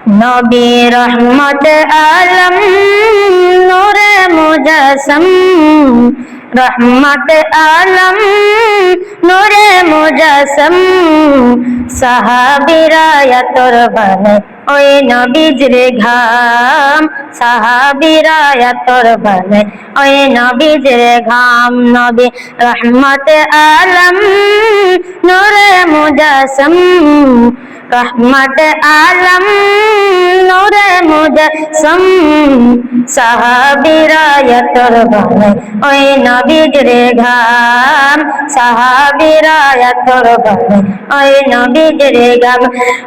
নবী রহমত আলম নূরে মুজাসম, রহমত আলম নূরে মুজাসম। সাহাবীরা তোর বনে ওই নবীজির ঘাম, সাহাবীরা তোর বনে ওই নবীজির ঘাম। নবী রহমত আলম নূরে মুজাসম, রহমত আলম নূরে মুজাসম। সাহাবীরা তোর বনে ওই নবীজির ঘাম, সাহাবীরা তোর বনে ওই নবীজির ঘাম।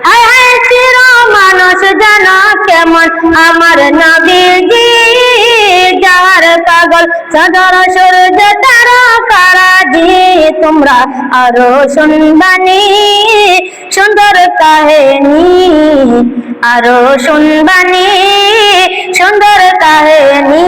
হায় হায় চির মানুষ জানা কেমন আমার নবীজি, যার পাগল সদর সূর্য তারা কারাজি। তোমরা আরো শুনবানি সুন্দর কাহিনী, আরো শুনবানি সুন্দর কাহিনী।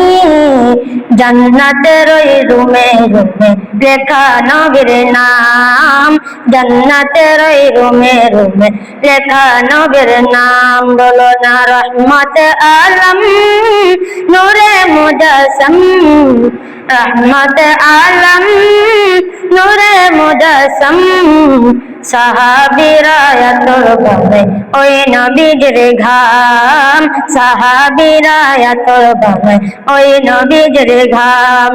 জান্নাতের ওই রুমে রুমে লেখা নবীর নাম, জান্নাতের ওই রুমে রুমে লেখা নবীর নাম। বলো না রহমত আলম নূরে মুজাসম, রহমত আলম নূরে মুজাসম। সাহাবীরা তোর বনে ওই নবীজির ঘাম, সাহাবীরা তোর বনে ওই নবীজির ঘাম।